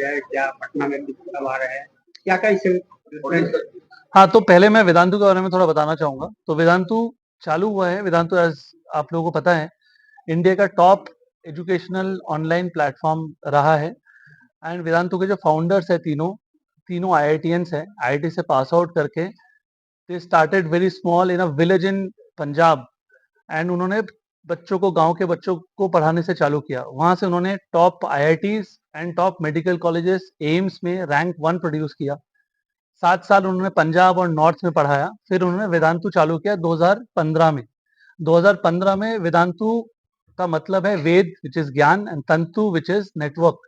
है, क्या पटना में कब आ रहे हैं, क्या क्या इससे हाँ, तो पहले मैं वेदांतु के बारे में थोड़ा बताना चाहूँगा। तो वेदांतु चालू हुआ है, वेदांतु एज़ आप लोगों को पता है, इंडिया का टॉप एजुकेशनल ऑनलाइन प्लेटफ़ॉर्म रहा है एंड वेदांतु के जो फाउंडर्स हैं तीनों आईआईटियंस हैं, आईआईटी से पास आउट करके they started very small in a village in Punjab and उन्होंने बच्चों को गाँव के बच्चों को पढ़ाने से चालू किया। वहाँ से उन्होंने top IITs and top medical colleges, AIIMS में रैंक 1 प्रोड्यूस किया। 7 साल उन्होंने पंजाब और नॉर्थ में पढ़ाया, फिर उन्होंने वेदांतु चालू किया 2015 में। 2015 में वेदांतु का मतलब है वेद विच इज़ ज्ञान एंड तंतु विच इज़ नेटवर्क।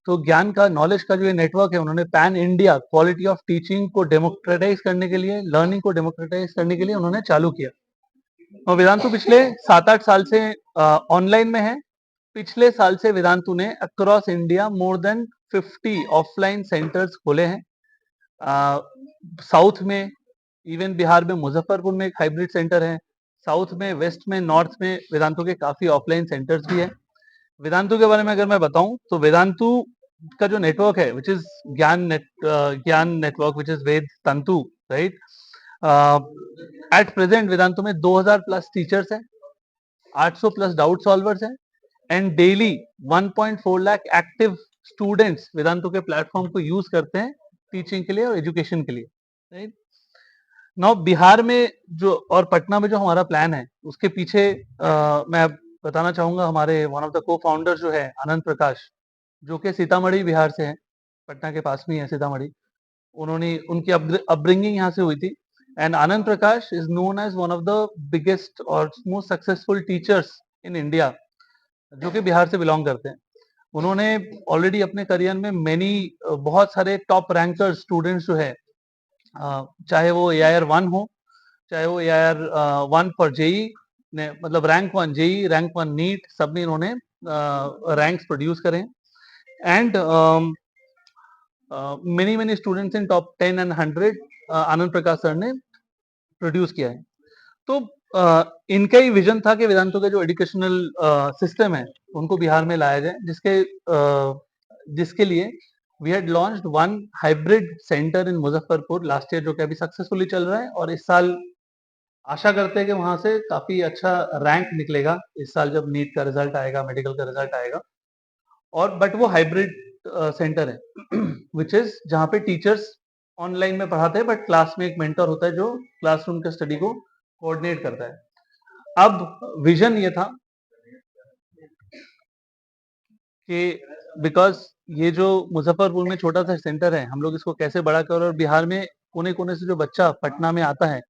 तो ज्ञान का, नॉलेज का जो ये नेटवर्क है, उन्होंने pan India quality of teaching को डेमोक्रेटाइज़ करने के लिए, लर्निंग को डेमोक्रेटाइज़ करने के लिए उन्होंने चालू किया। और वेदांतु पिछले 7-8 साल से ऑनलाइन में है। पिछले साल से वेदांतु ने across India more than 50 offline centres खोले हैं। साउथ में, इवन बिहार में मुजफ्फरपुर में एक हाइब्रिड सेंटर है। साउथ में, वेस्ट में, नॉर्थ में वेदांतु के काफी ऑफलाइन सेंटर्स भी है। वेदांतु के बारे में अगर मैं बताऊं तो वेदांतु का जो नेटवर्क है विच इज ज्ञान नेटवर्क विच इज वेद तंतु, राइट। एट प्रेजेंट वेदांतु में 2000 प्लस टीचर्स हैं, 800 प्लस डाउट सॉल्वर्स हैं and daily 1.4 lakh active students Vedantu के प्लेटफॉर्म को यूज करते हैं टीचिंग के लिए और एजुकेशन के लिए, राइट। नाउ बिहार में जो और पटना में जो हमारा प्लान है उसके पीछे मैं बताना चाहूंगा, हमारे वन ऑफ द को फाउंडर जो है आनंद प्रकाश, जो कि सीतामढ़ी बिहार से है, पटना के पास में ही है सीतामढ़ी। उन्होंने, उनकी अपब्रिंगिंग यहाँ से हुई थी and Anand Prakash is known as one of the biggest और most successful teachers in India, जो कि बिहार से बिलोंग करते हैं। उन्होंने ऑलरेडी अपने करियर में बहुत सारे टॉप रैंकर स्टूडेंट्स जो है, चाहे वो AIR-1 हो, चाहे वो AIR-1 फॉर जेई ने, मतलब रैंक 1 जेई, रैंक 1 नीट, सब में इन्होंने रैंक्स प्रोड्यूस करे and many students in top 10 and 100 Anand Prakash sir ने प्रोड्यूस किया है। तो इनका ही विजन था कि वेदांतु के जो एजुकेशनल सिस्टम है उनको बिहार में लाया जाए, जिसके लिए we had launched one hybrid centre in Muzaffarpur last year, जो कि अभी सक्सेसफुली चल रहा है और इस साल आशा करते हैं कि वहां से काफी अच्छा रैंक निकलेगा इस साल जब नीट का रिजल्ट आएगा, मेडिकल का रिजल्ट आएगा। और बट वो हाइब्रिड सेंटर है विच इज जहाँ पे टीचर्स ऑनलाइन में पढ़ाते हैं बट क्लास में एक मेंटर होता है जो क्लासरूम के स्टडी को कोऑर्डिनेट करता है। अब विजन ये था कि बिकॉज ये जो मुजफ्फरपुर में छोटा सा सेंटर है, हम लोग इसको कैसे बड़ा करें और बिहार में कोने कोने से जो बच्चा पटना में आता है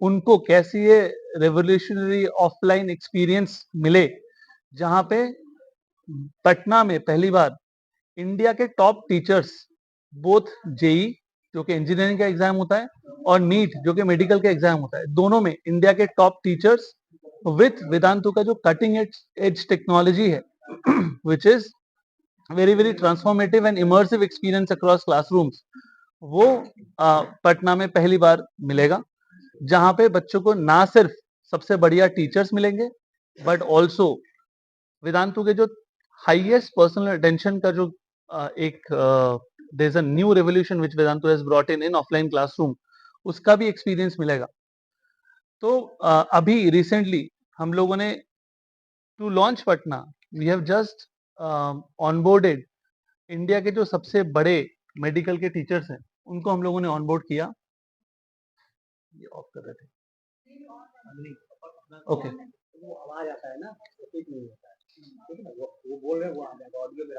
उनको कैसे ये रेवोल्यूशनरी ऑफलाइन एक्सपीरियंस मिले, जहाँ पे पटना में पहली बार इंडिया के टॉप टीचर्स, बोथ जेई जो कि इंजीनियरिंग का एग्जाम होता है और नीट जो कि मेडिकल का एग्जाम होता है, दोनों में इंडिया के टॉप टीचर्स विथ वेदांतु का जो कटिंग एज टेक्नोलॉजी है which is very transformative and immersive experience across classrooms, वो पटना में पहली बार मिलेगा, जहां पे बच्चों को ना सिर्फ सबसे बढ़िया टीचर्स मिलेंगे बट ऑल्सो वेदांतु के जो हाईएस्ट पर्सनल अटेंशन का जो एक there is a new revolution which Vedantu has brought in offline classroom, उसका भी एक्सपीरियंस मिलेगा। तो अभी रिसेंटली हम लोगों ने to launch Patna, we have just onboarded India के जो सबसे बड़े मेडिकल के टीचर्स हैं, उनको हम लोगों ने ऑनबोर्ड किया। ये ऑफ कर रहे थे, ओके। वो आवाज आता है ना, तो ठीक नहीं होता है, ठीक है ना, वो बोल रहे हैं, वो आ जाएगा ऑडियो में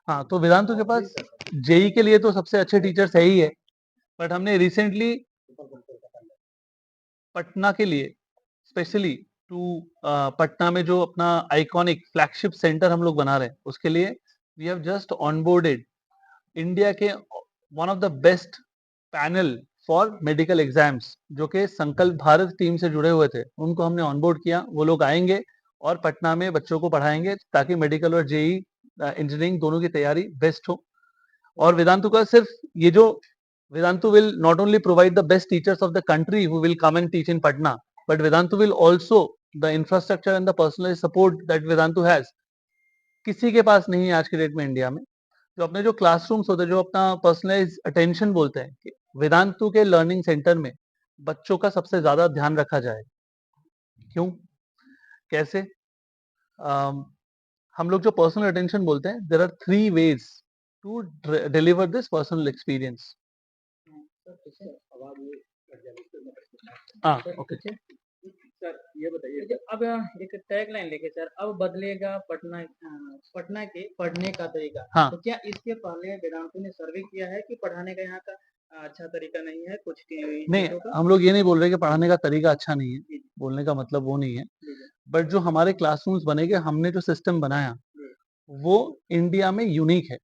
हाँ, तो वेदांतु के पास जेई के लिए तो सबसे अच्छे टीचर्स है ही है, बट हमने रिसेंटली पटना के लिए स्पेशली टू पटना में जो अपना आइकॉनिक फ्लैगशिप सेंटर हम लोग बना रहे हैं, उसके लिए we have just onboarded India के one of the best panel for medical exams, जो कि संकल्प भारत टीम से जुड़े हुए थे, उनको हमने ऑनबोर्ड किया। वो लोग आएंगे और पटना में बच्चों को पढ़ाएंगे ताकि मेडिकल और जेई इंजीनियरिंग दोनों की तैयारी बेस्ट हो। और वेदांतु का सिर्फ ये जो Vedantu will not only provide the best teachers of the country who will come and teach in Patna, but Vedantu will also, the infrastructure and the personalized support that Vedantu has, किसी के पास नहीं है आज के date में India में। जो अपने जो क्लासरूम्स होते हैं, जो अपना पर्सनलाइज अटेंशन बोलते हैं, कि वेदांतु के लर्निंग सेंटर में बच्चों का सबसे ज्यादा ध्यान रखा जाए। क्यों? कैसे? अम, हम लोग जो पर्सनल अटेंशन बोलते हैं, there are 3 ways to deliver this personal experience. Sir पीछे आवाज ये कट जा रही है, तो मैं पूछना हाँ, सर ओके। पीछे सर ये बताइए देखिए, अब एक टैगलाइन लिखे सर, अब बदलेगा पटना के पढ़ने का तरीका। हाँ। तो क्या इसके पहले वेदांतु ने सर्वे किया है कि पढ़ाने का यहाँ का अच्छा तरीका नहीं है कुछ नहीं, चीजों का? हम लोग ये नहीं बोल रहे कि पढ़ाने का तरीका अच्छा नहीं है, जी, बोलने का मतलब वो नहीं है। जी, जी, बट जो हमारे क्लासरूम्स बनेंगे, हमने जो सिस्टम बनाया, जी। वो इंडिया में यूनिक है।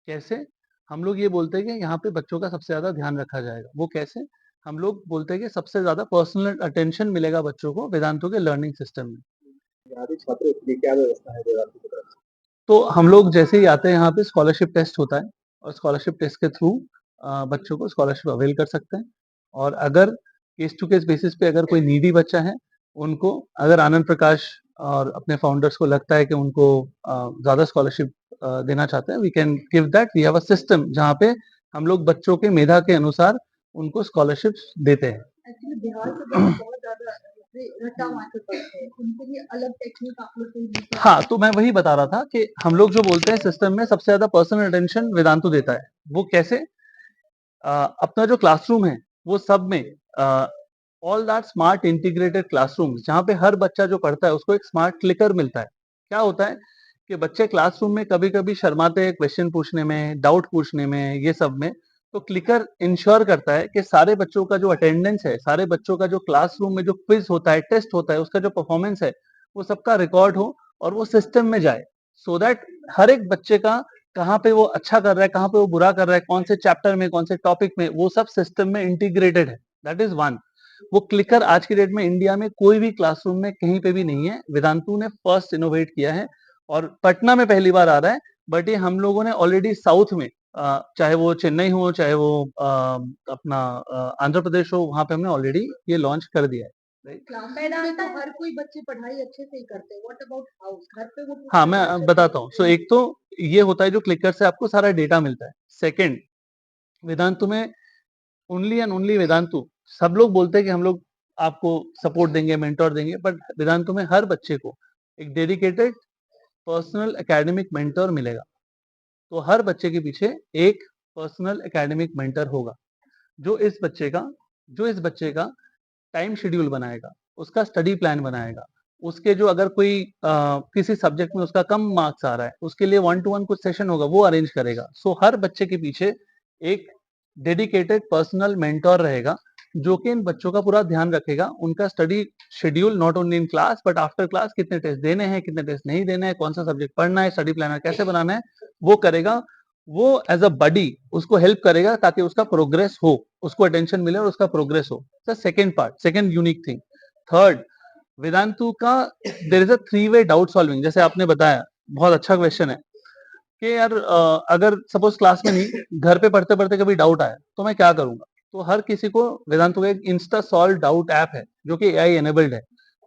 कैसे? हम लोग ये बोलते हैं कि यहाँ पे बच्चों का सबसे ज़्यादा ध्यान रखा जाएगा। वो कैसे? हम लोग बोलते हैं कि सबसे ज़्यादा पर्सनल अटेंशन मिलेगा बच्चों को वेदांतु के लर्निंग सिस्टम में। आदि छात्रों के लिए क्या व्यवस्था है वेदांतु की तरफ से? तो हम लोग जैसे ही आते हैं यहाँ पे स्कॉलरशिप टेस्ट होता है, और स्कॉलरशिप टेस्ट के थ्रू बच्चों को स्कॉलरशिप अवेल कर सकते हैं। और अगर केस टू केस बेसिस पे अगर कोई नीडी बच्चा है, उनको अगर आनंद प्रकाश और अपने फाउंडर्स को लगता है कि उनको ज़्यादा स्कॉलरशिप देना चाहते हैं, we can give that. We have a system जहाँ पे हम लोग बच्चों के मेधा के अनुसार उनको स्कॉलरशिप्स देते हैं। एक्चुअली बिहार के बच्चे बहुत ज़्यादा रट्टा मारते पढ़ते हैं, उनके लिए अलग टेक्निक आप लोग कोई यूज़ हाँ, तो मैं वही बता रहा था कि हम लोग जो बोलते हैं सिस्टम में सबसे ज़्यादा पर्सनल अटेंशन वेदांतु देता है। वो कैसे? अपना जो क्लासरूम है, वो सब में all that smart integrated classroom, जहाँ पे हर बच्चा जो पढ़ता है उसको एक स्मार्ट क्लिकर मिलता है। क्या होता है कि बच्चे क्लासरूम में कभी-कभी शर्माते हैं क्वेश्चन पूछने में, डाउट पूछने में, ये सब में। तो क्लिकर इंश्योर करता है कि सारे बच्चों का जो अटेंडेंस है, सारे बच्चों का जो क्लासरूम में जो क्विज होता है, टेस्ट होता है, उसका जो परफॉर्मेंस है, वो सबका रिकॉर्ड हो और वो सिस्टम में जाए। सो दैट हर एक बच्चे का कहाँ पे वो अच्छा कर रहा है, कहाँ पे वो बुरा कर रहा है, कौन से चैप्टर में, कौन से टॉपिक में, वो सब सिस्टम में इंटीग्रेटेड है। That is one. वो क्लिकर आज की डेट में इंडिया में कोई भी क्लासरूम में कहीं पे भी नहीं है। वेदांतु ने फर्स्ट इनोवेट किया है और पटना में पहली बार आ रहा है। बट ये हम लोगों ने ऑलरेडी साउथ में, चाहे वो चेन्नई हो, चाहे वो अपना आंध्र प्रदेश हो, वहां पे हमने ऑलरेडी ये लॉन्च कर दिया है। क्लास में तो हर कोई बच्चे पढ़ाई अच्छे से ही करते हैं, व्हाट अबाउट हाउस, घर पे वो हाँ, मैं बताता हूँ। सो एक तो ये होता है जो क्लिकर से आपको सारा डेटा मिलता है। सेकंड, वेदांतु में ओनली एंड ओनली वेदांतु, सब लोग बोलते हैं कि हम लोग आपको सपोर्ट देंगे, मेंटोर देंगे, बट वेदांतु में हर बच्चे को एक डेडिकेटेड पर्सनल एकेडमिक मेंटर मिलेगा। तो हर बच्चे के पीछे एक पर्सनल एकेडमिक मेंटर होगा, जो इस बच्चे का टाइम शेड्यूल बनाएगा, उसका स्टडी प्लान बनाएगा, उसके जो अगर कोई किसी सब्जेक्ट में उसका कम मार्क्स आ रहा है, उसके लिए 1 टू 1 कुछ सेशन होगा, वो अरेंज करेगा। सो हर बच्चे के पीछे एक डेडिकेटेड पर्सनल मेंटर रहेगा, जो कि इन बच्चों का पूरा ध्यान रखेगा, उनका study schedule, not only in class but after class, कितने टेस्ट देने हैं, कितने टेस्ट नहीं देने हैं, कौन सा सब्जेक्ट पढ़ना है, स्टडी प्लानर कैसे बनाना है, वो करेगा। वो एज अ बडी उसको हेल्प करेगा ताकि उसका प्रोग्रेस हो, उसको अटेंशन मिले और उसका प्रोग्रेस हो। Second part, second unique thing. Third, Vedantu का there is a 3 way doubt solving. जैसे आपने बताया, बहुत अच्छा क्वेश्चन है कि यार अगर सपोज क्लास में नहीं, घर पे पढ़ते पढ़ते कभी डाउट आया तो मैं क्या करूंगा। तो हर किसी को वेदांतु का एक इंस्टा सॉल्व डाउट ऐप है, जो कि एआई एनेबल्ड है,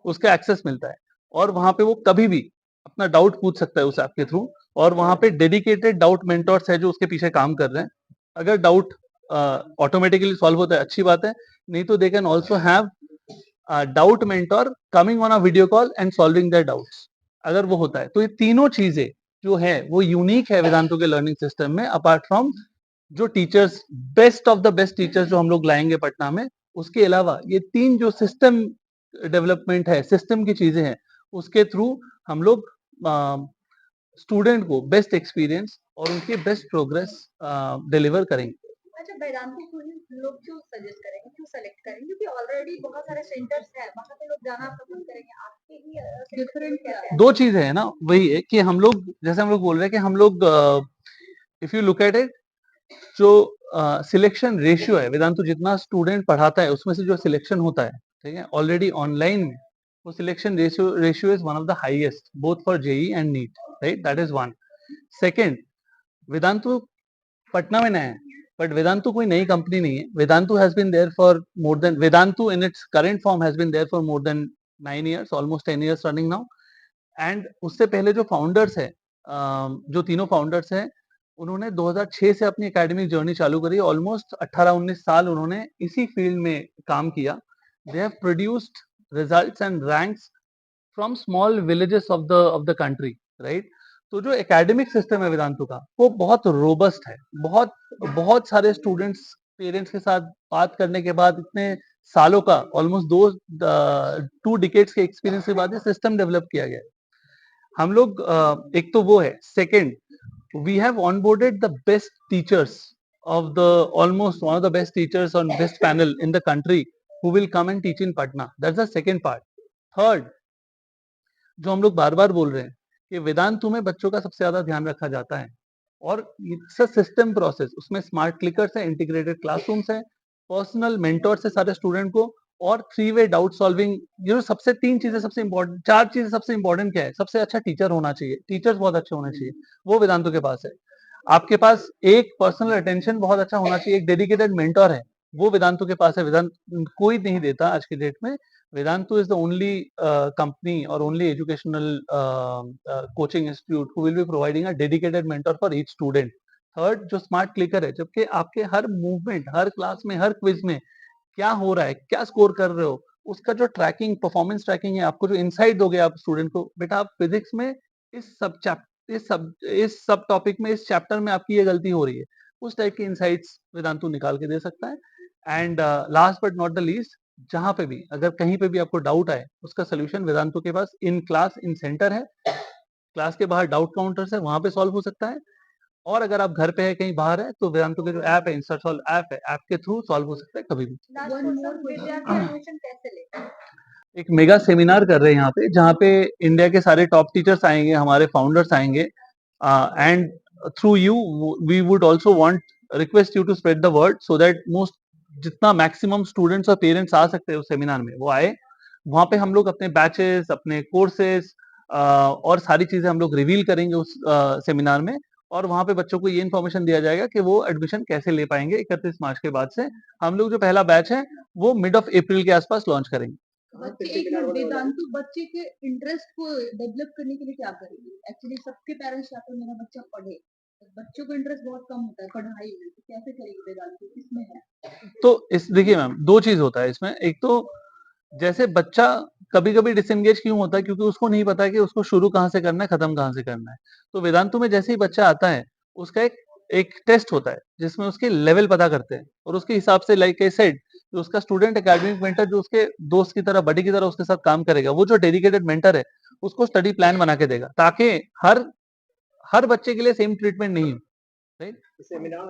उसका एक्सेस मिलता है और वहां पे वो कभी भी अपना डाउट पूछ सकता है उस ऐप के थ्रू। और वहां पे डेडिकेटेड डाउट मेंटर्स है जो उसके पीछे काम कर रहे हैं। अगर डाउट ऑटोमेटिकली सॉल्व होता है, अच्छी बात है, नहीं तो they can also have doubt mentor coming on a video call and solving there doubts. अगर वो होता है तो ये तीनों चीजें जो है वो यूनिक है वेदांतु के लर्निंग सिस्टम में। अपार्ट फ्रॉम जो teachers, best of the best teachers जो हम लोग लाएंगे पटना में, उसके अलावा ये 3 जो सिस्टम डेवलपमेंट है, सिस्टम की चीजें हैं, उसके थ्रू हम लोग स्टूडेंट को बेस्ट एक्सपीरियंस और उनकी बेस्ट प्रोग्रेस डिलीवर करेंगे। अच्छा, वेदांतु को ही लोग क्यों सजेस्ट करेंगे, क्यों सेलेक्ट करेंगे? क्योंकि ऑलरेडी बहुत सारे सेंटर्स हैं, वहाँ पे लोग जाना पसंद करेंगे, आपके ही डिफरेंट क्या है? दो चीजें है ना, वही है कि हम लोग, जैसे हम लोग बोल रहे हैं कि हम लोग, if you look at it, जो सिलेक्शन रेशियो है, वेदांतु जितना स्टूडेंट पढ़ाता है उसमें से जो सिलेक्शन होता है, ठीक है, ऑलरेडी ऑनलाइन में, वो selection ratio is one of the highest both for JEE and NEET, right? That is one. Second, Vedantu Patna में नया है, बट वेदांतु कोई नई कंपनी नहीं है। Vedantu has been there for more than, Vedantu in its current form has been there for more than 9 years, almost 10 years running now. And उससे पहले जो फाउंडर्स है, जो तीनों फाउंडर्स हैं, उन्होंने 2006 से अपनी एकेडमिक जर्नी चालू करी। ऑलमोस्ट 18-19 साल उन्होंने इसी फील्ड में काम किया। They have produced results and ranks from small villages of the country, right. तो जो एकेडमिक सिस्टम है वेदांतु का, वो बहुत रोबस्ट है। बहुत बहुत सारे स्टूडेंट्स पेरेंट्स के साथ बात करने के बाद, इतने सालों का ऑलमोस्ट 2 डिकेड्स के एक्सपीरियंस के बाद ये सिस्टम डेवलप किया गया है। हम लोग एक तो वो है। Second, we have onboarded the best teachers of the almost one of the best teachers on best panel in the country who will come and teach in Patna. That's the second part. Third, जो हम लोग बार बार बोल रहे हैं कि वेदांतु में बच्चों का सबसे ज्यादा ध्यान रखा जाता है, और इट्स अ सिस्टम प्रोसेस। उसमें स्मार्ट क्लिकर्स है, इंटीग्रेटेड क्लासरूम्स है, पर्सनल मेंटर्स है सारे स्टूडेंट को, और 3-वे डाउट सॉल्विंग। जो सबसे 3 चीजें सबसे इंपॉर्टेंट, 4 चीजें सबसे इंपॉर्टेंट क्या है? सबसे अच्छा टीचर होना चाहिए, टीचर्स बहुत अच्छे होने चाहिए, वो वेदांतु के पास है। आपके पास एक पर्सनल अटेंशन बहुत अच्छा होना चाहिए, एक डेडिकेटेड मेंटर है, वो वेदांतु के पास है। वेदांत कोई नहीं देता आज की डेट में। Vedantu is the only company or only educational coaching institute who will be providing a dedicated mentor for each student. Third, जो स्मार्ट क्लिकर है, जबकि आपके हर मूवमेंट, हर क्लास में, हर क्विज में क्या हो रहा है, क्या स्कोर कर रहे हो, उसका जो ट्रैकिंग, परफॉर्मेंस ट्रैकिंग है, आपको जो इंसाइट दोगे आप स्टूडेंट को, बेटा आप फिजिक्स में इस सब टॉपिक में, इस चैप्टर में आपकी ये गलती हो रही है, उस टाइप की इंसाइट्स वेदांतु निकाल के दे सकता है। And last but not the least, जहां पे भी, अगर कहीं पे भी आपको डाउट आए, उसका सोल्यूशन वेदांतु के पास इन क्लास, इन सेंटर है। क्लास के बाहर डाउट काउंटर्स है, वहां पे सॉल्व हो सकता है। और अगर आप घर पे है, कहीं बाहर है, तो वेदांतु के जो ऐप है, इंस्टा सॉल्व ऐप है, ऐप के थ्रू सॉल्व हो सकता है कभी भी। लास्ट क्वेश्चन, विद्यार्थी एडमिशन कैसे लेते हैं? एक मेगा सेमिनार कर रहे हैं यहाँ पे, जहाँ पे इंडिया के सारे टॉप टीचर्स आएंगे, हमारे फाउंडर्स आएंगे, and through you we would also want request you to spread the word, so that most, जितना मैक्सिमम स्टूडेंट्स और पेरेंट्स आ सकते हैं उस सेमिनार में, वो आए। वहाँ पे हम लोग अपने बैचेस, अपने कोर्सेज और सारी चीजें हम लोग रिवील करेंगे उस सेमिनार में, और वहाँ पे बच्चों को ये इन्फॉर्मेशन दिया जाएगा कि वो एडमिशन कैसे ले पाएंगे 31 मार्च के बाद से। हम लोग जो पहला बैच है वो मिड ऑफ अप्रैल के आसपास लॉन्च करेंगे। बच्चे एक मिनट, वेदांतु बच्चे के इंटरेस्ट को डेवलप करने के लिए क्या करेंगे? एक्चुअली सबके पेरेंट्स चाहते हैं मेरा बच्चा पढ़े, बच्चों को इंटरेस्ट बहुत कम होता है पढ़ाई में, तो कैसे करेंगे वेदांतु, किसमें है? तो इस, देखिए मैम, 2 चीज होता है इसमें। एक तो जैसे बच्चा कभी कभी डिसएंगेज क्यों होता है, क्योंकि उसको नहीं पता है कि उसको शुरू कहाँ से करना है, खत्म कहाँ से करना है। तो वेदांतु में जैसे ही बच्चा आता है, उसका एक टेस्ट होता है जिसमें उसके लेवल पता करते हैं, और उसके हिसाब से, लाइक आई सेड, जो उसका स्टूडेंट एकेडमिक मेंटर, जो उसके दोस्त की तरह, बडी की तरह उसके साथ काम करेगा, वो जो डेडिकेटेड मेंटर है, उसको स्टडी प्लान बना के देगा, ताकि हर बच्चे के लिए सेम ट्रीटमेंट नहीं हो, राइट। सेमिनार